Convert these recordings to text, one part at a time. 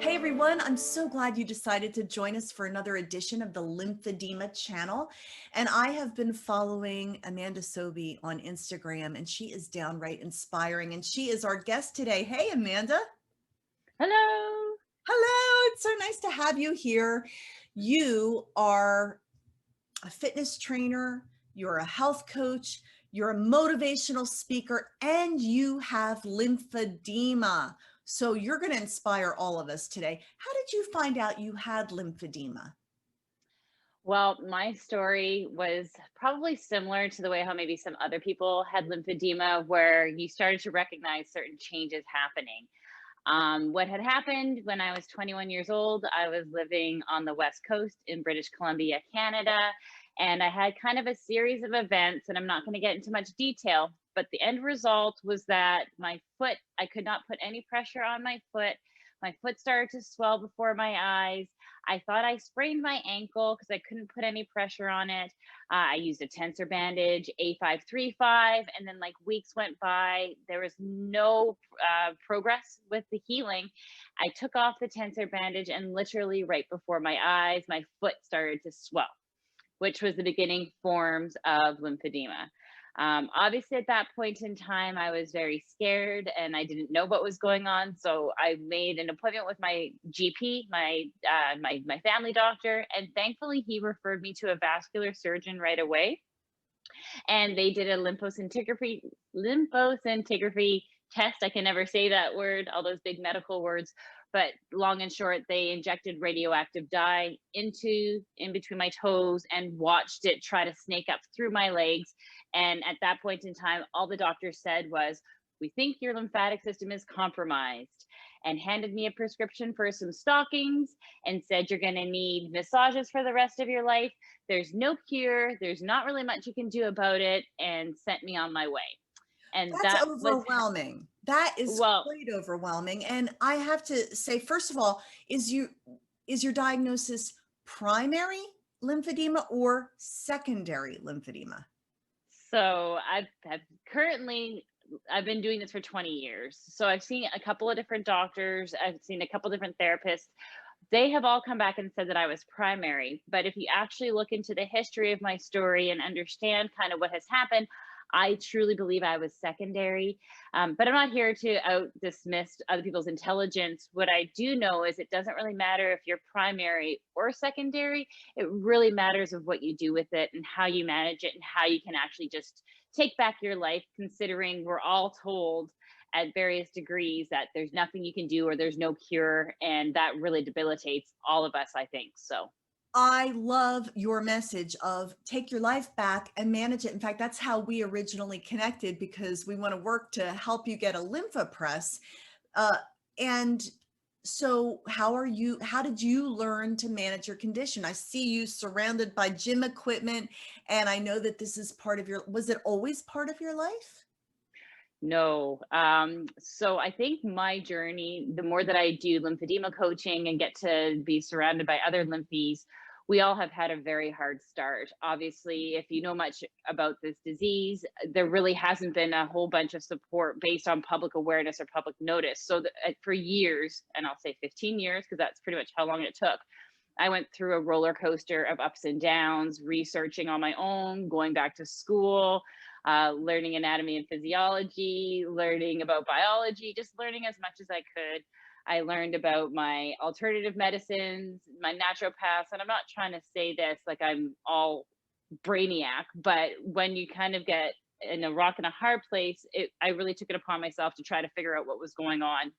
Hey everyone, I'm so glad you decided to join us for another edition of the Lymphedema Channel. And I have been following Amanda Sobey on Instagram, and she is downright inspiring. And she is our guest today. Hey, Amanda. Hello. Hello. It's so nice to have you here. You are a fitness trainer, you're a health coach, you're a motivational speaker, and you have lymphedema. So you're going to inspire all of us today. How did you find out you had lymphedema? Well, my story was probably similar to the way how maybe some other people had lymphedema, where you started to recognize certain changes happening. What had happened when I was 21 years old, I was living on the West Coast in British Columbia, Canada, and I had kind of a series of events, and I'm not going to get into much detail, but the end result was that my foot, I could not put any pressure on my foot. My foot started to swell before my eyes. I thought I sprained my ankle because I couldn't put any pressure on it. I used a tensor bandage, A535, and then like weeks went by. There was no progress with the healing. I took off the tensor bandage, and literally right before my eyes, my foot started to swell, which was the beginning forms of lymphedema. Obviously, at that point in time, I was very scared and I didn't know what was going on. So I made an appointment with my GP, my family doctor, and thankfully he referred me to a vascular surgeon right away. And they did a lymphoscintigraphy test. I can never say that word, all those big medical words. But long and short, they injected radioactive dye in between my toes and watched it try to snake up through my legs. And at that point in time, all the doctor said was, "We think your lymphatic system is compromised," and handed me a prescription for some stockings and said, "You're going to need massages for the rest of your life. There's no cure. There's not really much you can do about it," and sent me on my way. And That's that was, overwhelming. That is well, quite overwhelming. And I have to say, first of all, is your diagnosis primary lymphedema or secondary lymphedema? so I've currently, I've been doing this for 20 years. So I've seen a couple of different doctors. I've seen a couple different therapists. They have all come back and said that I was primary. But if you actually look into the history of my story and understand kind of what has happened, I truly believe I was secondary. But I'm not here to out dismiss other people's intelligence. What I do know is it doesn't really matter if you're primary or secondary. It really matters of what you do with it and how you manage it and how you can actually just take back your life, considering we're all told at various degrees that there's nothing you can do or there's no cure, and that really debilitates all of us, I think. So I love your message of take your life back and manage it. In fact, that's how we originally connected because we want to work to help you get a Lympha Press. Uh, and so how did you learn to manage your condition? I see you surrounded by gym equipment, and I know that this is part of was it always part of your life? no. So I think my journey, the more that I do lymphedema coaching and get to be surrounded by other lymphies, we all have had a very hard start. Obviously, if you know much about this disease, there really hasn't been a whole bunch of support based on public awareness or public notice. So for years, and I'll say 15 years, because that's pretty much how long it took, I went through a roller coaster of ups and downs, researching on my own, going back to school, learning anatomy and physiology, learning about biology, just learning as much as I could. I learned about my alternative medicines, my naturopaths, and I'm not trying to say this like I'm all brainiac, but when you kind of get in a rock and a hard place, I really took it upon myself to try to figure out what was going on.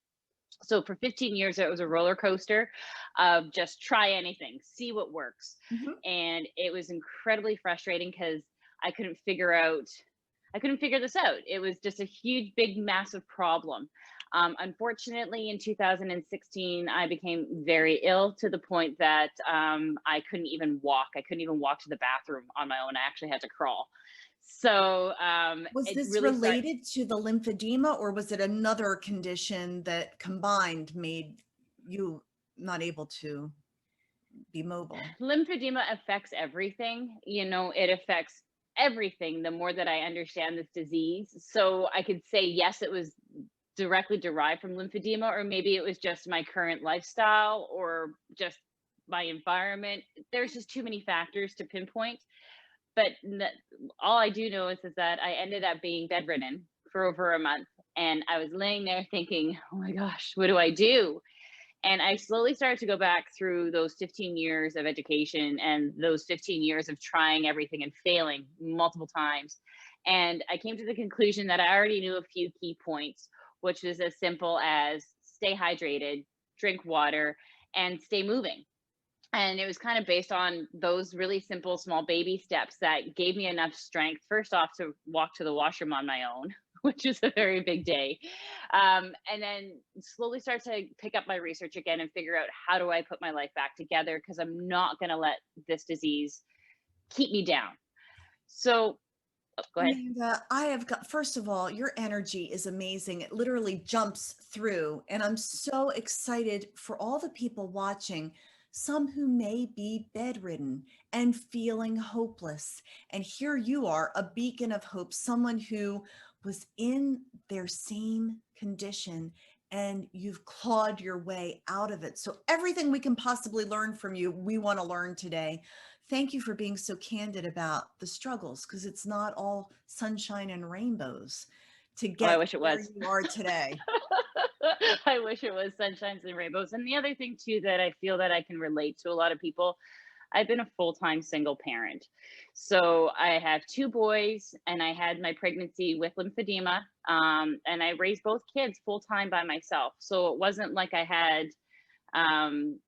So for 15 years, it was a roller coaster of just try anything, see what works. Mhm. And it was incredibly frustrating because I couldn't figure out, I couldn't figure this out. It was just a huge, big, massive problem. Unfortunately, in 2016, I became very ill to the point that I couldn't even walk. I couldn't even walk to the bathroom on my own. I actually had to crawl. So Was it this really started. related to the lymphedema, or was it another condition that combined made you not able to be mobile? Lymphedema affects everything. It affects everything the more that I understand this disease. So I could say, yes, it was directly derived from lymphedema, or maybe it was just my current lifestyle or just my environment. There's just too many factors to pinpoint. But all I do know is that I ended up being bedridden for over a month. And I was laying there thinking, oh my gosh, what do I do? And I slowly started to go back through those 15 years of education and those 15 years of trying everything and failing multiple times. And I came to the conclusion that I already knew a few key points, which was as simple as stay hydrated, drink water, and stay moving. And it was kind of based on those really simple, small baby steps that gave me enough strength, first off, to walk to the washroom on my own, which is a very big day. And then slowly start to pick up my research again and figure out how do I put my life back together, because I'm not going to let this disease keep me down. So, go ahead. Amanda, I have got, first of all, your energy is amazing. It literally jumps through. And I'm so excited for all the people watching, some who may be bedridden and feeling hopeless. And here you are, a beacon of hope, someone who was in their same condition and you've clawed your way out of it. So everything we can possibly learn from you, we want to learn today. Thank you for being so candid about the struggles, because it's not all sunshine and rainbows to Oh, I get wish it where was. you are today. I wish it was sunshines and rainbows. And the other thing too that I feel that I can relate to a lot of people, I've been a full-time single parent. So I have two boys and I had my pregnancy with lymphedema. And I raised both kids full-time by myself. So it wasn't like I had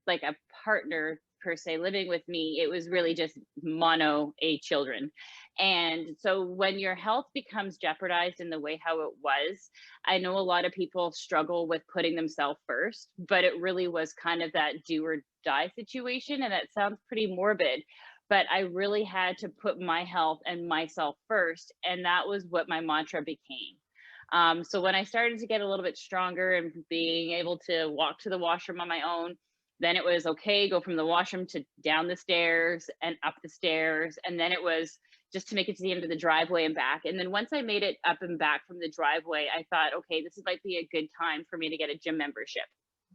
like a partner per se living with me. It was really just mono a children. And so when your health becomes jeopardized in the way how it was, I know a lot of people struggle with putting themselves first, but it really was kind of that do or die situation. And that sounds pretty morbid, but I really had to put my health and myself first. And that was what my mantra became. So when I started to get a little bit stronger and being able to walk to the washroom on my own, then it was okay, go from the washroom to down the stairs and up the stairs. And then it was just to make it to the end of the driveway and back. And then once I made it up and back from the driveway, I thought, okay, this might be a good time for me to get a gym membership.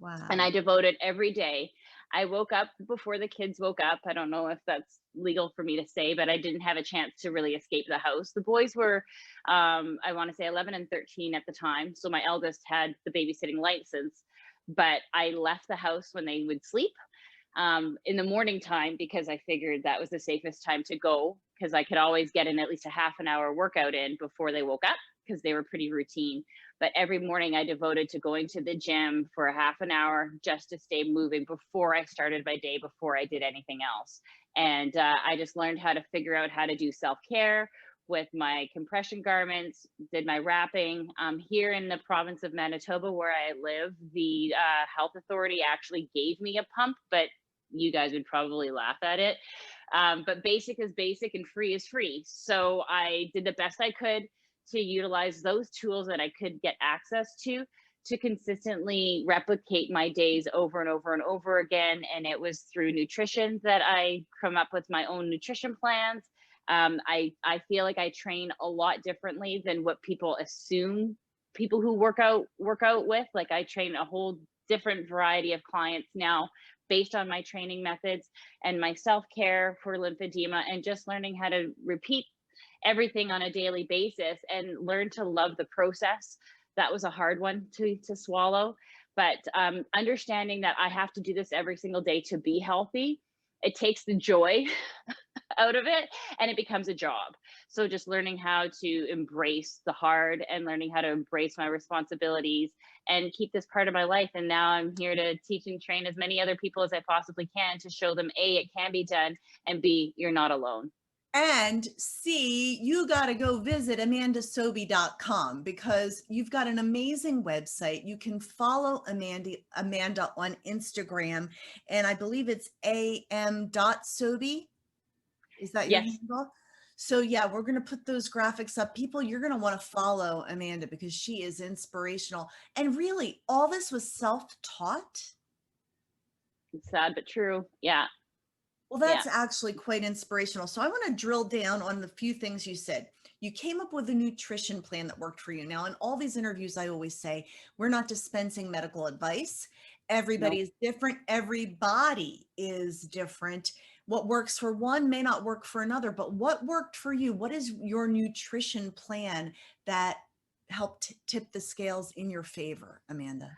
And Wow. I devoted every day. I woke up before the kids woke up. I don't know if that's legal for me to say, but I didn't have a chance to really escape the house. The boys were, I want to say 11 and 13 at the time. So my eldest had the babysitting license, but I left the house when they would sleep in the morning time, because I figured that was the safest time to go, because I could always get in at least a half an hour workout in before they woke up, because they were pretty routine. But every morning I devoted to going to the gym for a half an hour just to stay moving before I started my day, before I did anything else. And I just learned how to figure out how to do self-care with my compression garments, did my wrapping. Here in the province of Manitoba, where I live, the health authority actually gave me a pump, but you guys would probably laugh at it. But basic is basic and free is free. So I did the best I could to utilize those tools that I could get access to consistently replicate my days over and over and over again. And it was through nutrition that I come up with my own nutrition plans. I feel like I train a lot differently than what people assume people who work out with. Like I train a whole different variety of clients now based on my training methods and my self-care for lymphedema, and just learning how to repeat everything on a daily basis and learn to love the process. That was a hard one to swallow, but understanding that I have to do this every single day to be healthy, it takes the joy out of it and it becomes a job. So just learning how to embrace the hard and learning how to embrace my responsibilities and keep this part of my life. And now I'm here to teach and train as many other people as I possibly can to show them A, it can be done, and B, you're not alone. And C, you got to go visit amandasobey.com, because you've got an amazing website. You can follow Amanda on Instagram, and I believe it's am.sobey. Is that your Yes. handle? So yeah, we're going to put those graphics up. People, you're going to want to follow Amanda because she is inspirational. And really, all this was self-taught. It's sad but true. Yeah. Well, Yeah. that's actually quite inspirational. So I want to drill down on the few things you said. You came up with a nutrition plan that worked for you. Now, in all these interviews, I always say, we're not dispensing medical advice. Everybody Nope. is different. Everybody is different. What works for one may not work for another, but what worked for you? What is your nutrition plan that helped tip the scales in your favor, Amanda?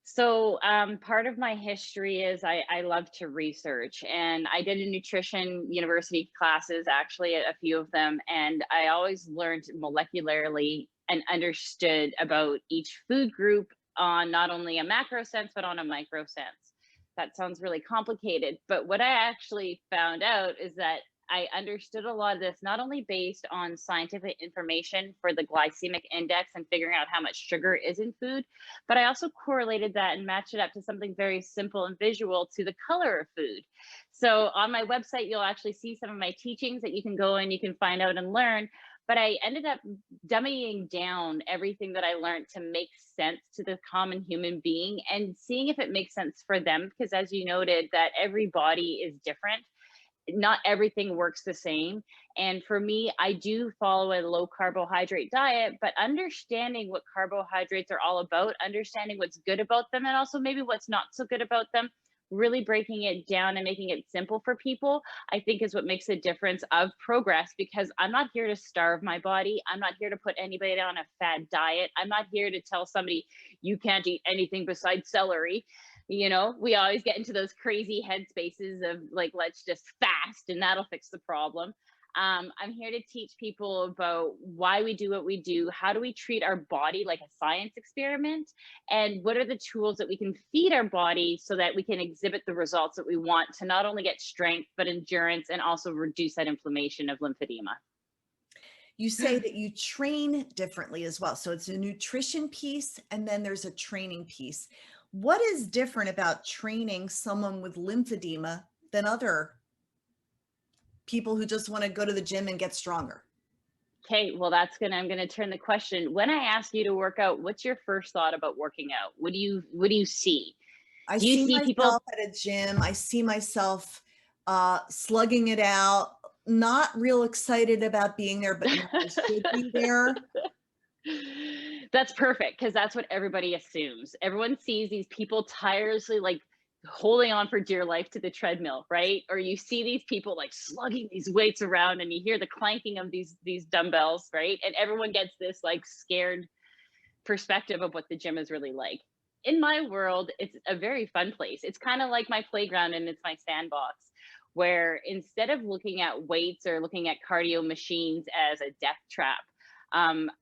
So, part of my history is I love to research, and I did a nutrition university classes, actually, a few of them, and I always learned molecularly and understood about each food group on not only a macro sense, but on a micro sense. That sounds really complicated, but what I actually found out is that I understood a lot of this not only based on scientific information for the glycemic index and figuring out how much sugar is in food, but I also correlated that and matched it up to something very simple and visual to the color of food. So on my website, you'll actually see some of my teachings that you can go and you can find out and learn. But I ended up dummying down everything that I learned to make sense to the common human being and seeing if it makes sense for them. Because as you noted, that every body is different, not everything works the same. And for me, I do follow a low carbohydrate diet, but understanding what carbohydrates are all about, understanding what's good about them, and also maybe what's not so good about them, really breaking it down and making it simple for people, I think is what makes a difference of progress. Because I'm not here to starve my body. I'm not here to put anybody on a fad diet. I'm not here to tell somebody you can't eat anything besides celery. We always get into those crazy headspaces of like, let's just fast and that'll fix the problem. I'm here to teach people about why we do what we do. How do we treat our body like a science experiment? And what are the tools that we can feed our body so that we can exhibit the results that we want to not only get strength, but endurance, and also reduce that inflammation of lymphedema? You say that you train differently as well. So it's a nutrition piece and then there's a training piece. What is different about training someone with lymphedema than other people who just want to go to the gym and get stronger? Okay, well, I'm gonna turn the question. When I ask you to work out, what's your first thought about working out? What do you see? I Do you see see myself people? at a gym. I see myself slugging it out, not real excited about being there, but know I should be there. That's perfect, because that's what everybody assumes. Everyone sees these people tirelessly, like, holding on for dear life to the treadmill, right? Or you see these people like slugging these weights around and you hear the clanking of these dumbbells, right? And everyone gets this like scared perspective of what the gym is really like. In my world, it's a very fun place. It's kind of like my playground and it's my sandbox, where instead of looking at weights or looking at cardio machines as a death trap,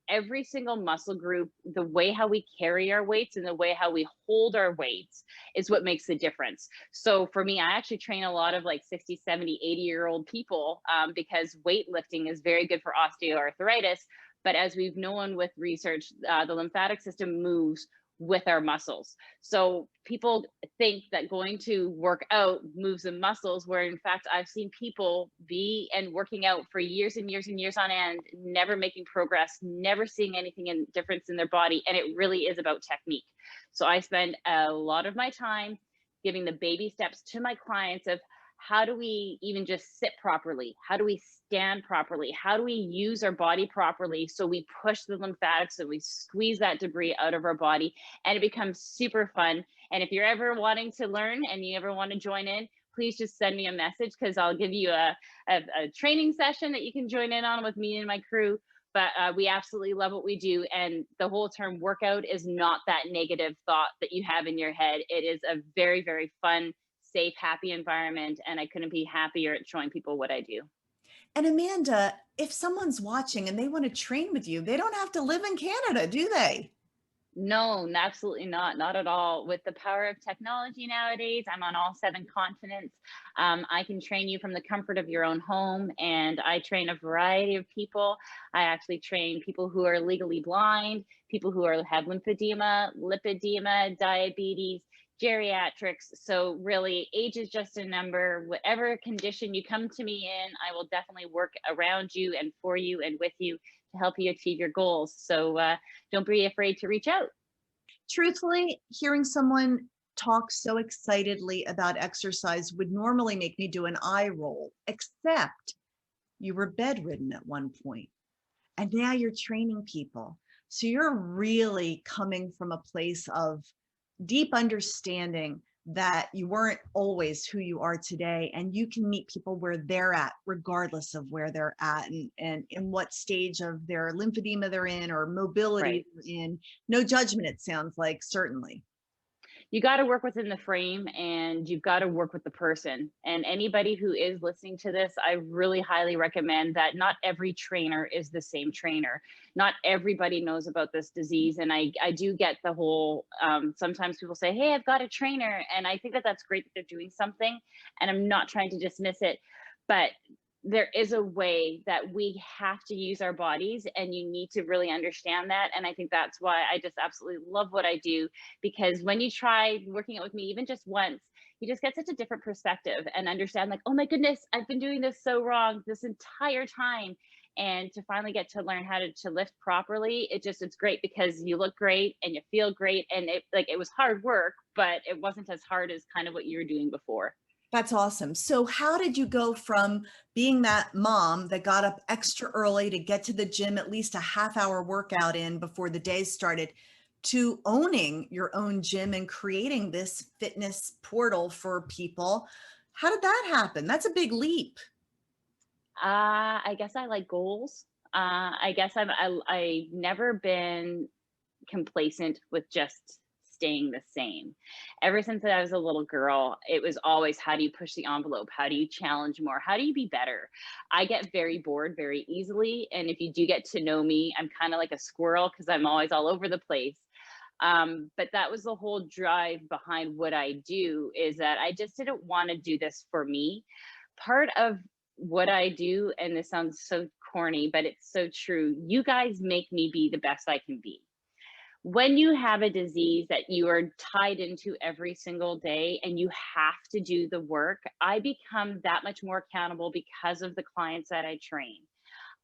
every single muscle group, the way how we carry our weights and the way how we hold our weights is what makes the difference. So for me, I actually train a lot of like 60, 70, 80-year-old people, because weightlifting is very good for osteoarthritis. But as we've known with research, the lymphatic system moves with our muscles. So people think that going to work out moves the muscles, where in fact, I've seen people be and working out for years and years and years on end, never making progress, never seeing anything in difference in their body. And it really is about technique. So I spend a lot of my time giving the baby steps to my clients of how do we even just sit properly? How do we stand properly? How do we use our body properly so we push the lymphatics and we squeeze that debris out of our body, and it becomes super fun. And if you're ever wanting to learn and you ever want to join in, please just send me a message, because I'll give you a training session that you can join in on with me and my crew. But we absolutely love what we do. And the whole term workout is not that negative thought that you have in your head. It is a very, very fun, safe, happy environment. And I couldn't be happier at showing people what I do. And Amanda, if someone's watching and they want to train with you, they don't have to live in Canada, do they? No, absolutely not. Not at all. With the power of technology nowadays, I'm on all seven continents. I can train you from the comfort of your own home, and I train a variety of people. I actually train people who are legally blind, people who have lymphedema, lipedema, diabetes, geriatrics. So really, age is just a number. Whatever condition you come to me in, I will definitely work around you and for you and with you to help you achieve your goals. So don't be afraid to reach out. Truthfully, hearing someone talk so excitedly about exercise would normally make me do an eye roll, except you were bedridden at one point. and now you're training people. So you're really coming from a place of deep understanding that you weren't always who you are today, and you can meet people where they're at regardless of where they're at, and in what stage of their lymphedema they're in or mobility Right. they're in. No judgment, it sounds like, certainly. You got to work within the frame, and you've got to work with the person. And anybody who is listening to this, I really highly recommend that not every trainer is the same trainer. Not everybody knows about this disease. And I do get the whole, sometimes people say, hey, I've got a trainer. And I think that that's great that they're doing something. And I'm not trying to dismiss it. But there is a way that we have to use our bodies, and you need to really understand that. And I think that's why I just absolutely love what I do, because when you try working out with me even just once, you just get such a different perspective and understand, like, oh my goodness, I've been doing this so wrong this entire time. And to finally get to learn how to lift properly, it's great because you look great and you feel great. And it was hard work, but it wasn't as hard as kind of what you were doing before. That's awesome. So how did you go from being that mom that got up extra early to get to the gym at least a half hour workout in before the day started, to owning your own gym and creating this fitness portal for people? How did that happen? That's a big leap. I guess I like goals. I guess I never been complacent with just staying the same. Ever since I was a little girl, it was always, how do you push the envelope? How do you challenge more? How do you be better? I get very bored very easily. And if you do get to know me, I'm kind of like a squirrel because I'm always all over the place. But that was the whole drive behind what I do, is that I just didn't want to do this for me. Part of what I do, and this sounds so corny, but it's so true. You guys make me be the best I can be. When you have a disease that you are tied into every single day and you have to do the work, I become that much more accountable because of the clients that I train.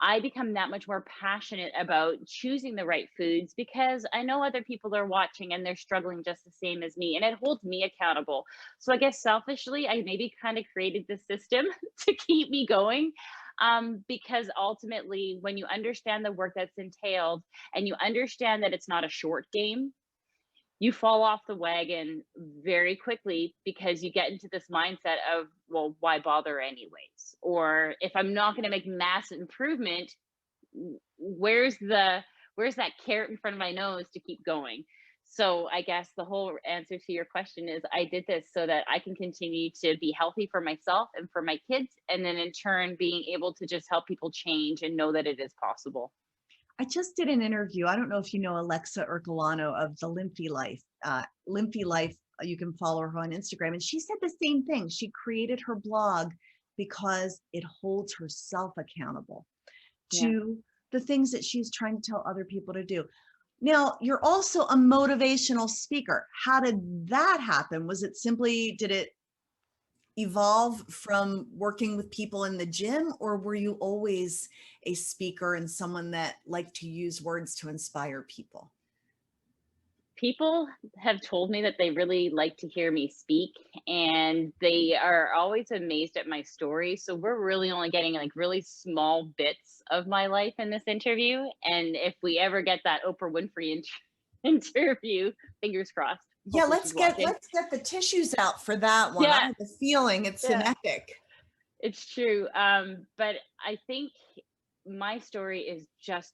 I become that much more passionate about choosing the right foods because I know other people are watching and they're struggling just the same as me, and it holds me accountable. So I guess selfishly, I maybe kind of created the system to keep me going. Because ultimately, when you understand the work that's entailed and you understand that it's not a short game, you fall off the wagon very quickly because you get into this mindset of, well, why bother anyways? Or if I'm not going to make mass improvement, where's that carrot in front of my nose to keep going? So I guess the whole answer to your question is, I did this so that I can continue to be healthy for myself and for my kids, and then in turn being able to just help people change and know that it is possible. I just did an interview. I don't know if you know Alexa Urcolano of the Lymphy Life. You can follow her on Instagram. And she said the same thing. She created her blog because it holds herself accountable Yeah. to the things that she's trying to tell other people to do. Now, you're also a motivational speaker. How did that happen? Was it simply, did it evolve from working with people in the gym, or were you always a speaker and someone that liked to use words to inspire people? People have told me that they really like to hear me speak, and they are always amazed at my story. So we're really only getting like really small bits of my life in this interview. And if we ever get that Oprah Winfrey interview, fingers crossed, Yeah, hopefully she's watching. let's get the tissues out for that one. I Yeah, have a feeling it's an yeah, epic. it's true. But I think my story is just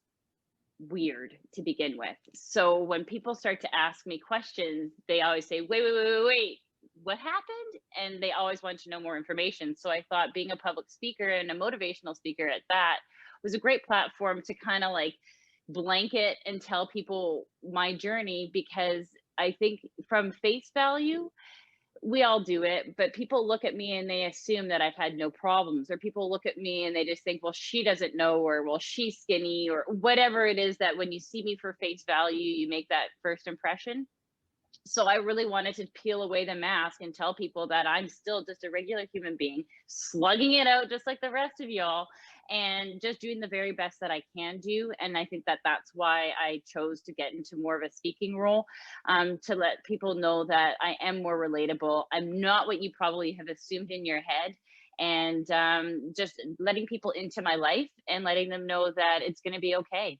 weird to begin with. So when people start to ask me questions, they always say, wait, what happened? And they always want to know more information. So I thought being a public speaker and a motivational speaker at that was a great platform to kind of like blanket and tell people my journey, because I think from face value, we all do it, but people look at me and they assume that I've had no problems, or people look at me and they just think, well, she doesn't know, or well, she's skinny, or whatever it is, that when you see me for face value, you make that first impression. So I really wanted to peel away the mask and tell people that I'm still just a regular human being, slugging it out just like the rest of y'all, and just doing the very best that I can do. And I think that that's why I chose to get into more of a speaking role, to let people know that I am more relatable. I'm not what you probably have assumed in your head. and just letting people into my life and letting them know that it's going to be okay.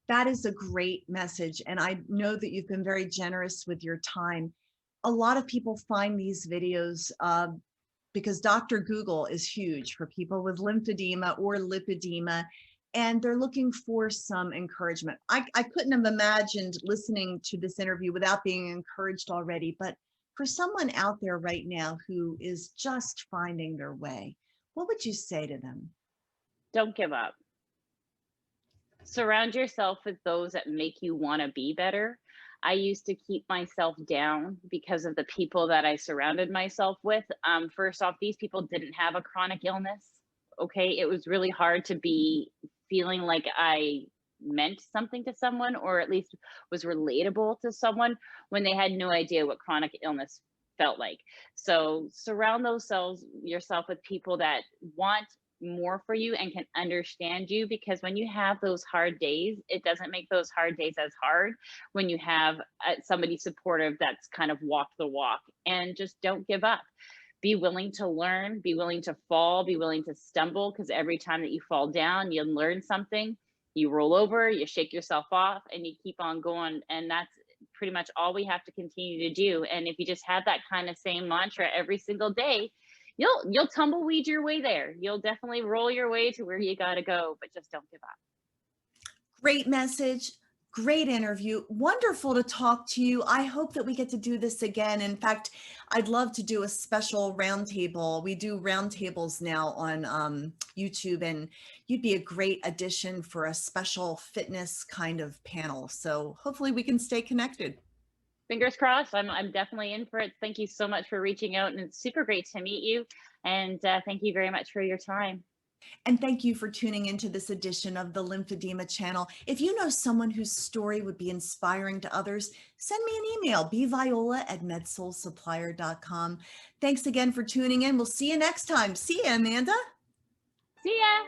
That is a great message. And I know that you've been very generous with your time. A lot of people find these videos because Dr. Google is huge for people with lymphedema or lipedema, and they're looking for some encouragement. I couldn't have imagined listening to this interview without being encouraged already. But for someone out there right now who is just finding their way, what would you say to them? Don't give up. Surround yourself with those that make you want to be better. I used to keep myself down because of the people that I surrounded myself with. First off, these people didn't have a chronic illness. Okay. It was really hard to be feeling like I meant something to someone, or at least was relatable to someone, when they had no idea what chronic illness felt like. So surround yourself with people that want more for you and can understand you, because when you have those hard days, it doesn't make those hard days as hard when you have somebody supportive that's kind of walked the walk. And just don't give up. Be willing to learn, be willing to fall, be willing to stumble, because every time that you fall down, you learn something. You roll over, you shake yourself off, and you keep on going. And that's pretty much all we have to continue to do. And if you just have that kind of same mantra every single day, you'll tumbleweed your way there. You'll definitely roll your way to where you got to go, but just don't give up. Great message. Great interview. Wonderful to talk to you. I hope that we get to do this again. In fact, I'd love to do a special roundtable. We do roundtables now on YouTube, and you'd be a great addition for a special fitness kind of panel. So hopefully we can stay connected. Fingers crossed. I'm definitely in for it. Thank you so much for reaching out, and it's super great to meet you. And thank you very much for your time. And thank you for tuning into this edition of the Lymphedema Channel. If you know someone whose story would be inspiring to others, send me an email, bviola@medsoulsupplier.com. Thanks again for tuning in. We'll see you next time. See you, Amanda. See ya.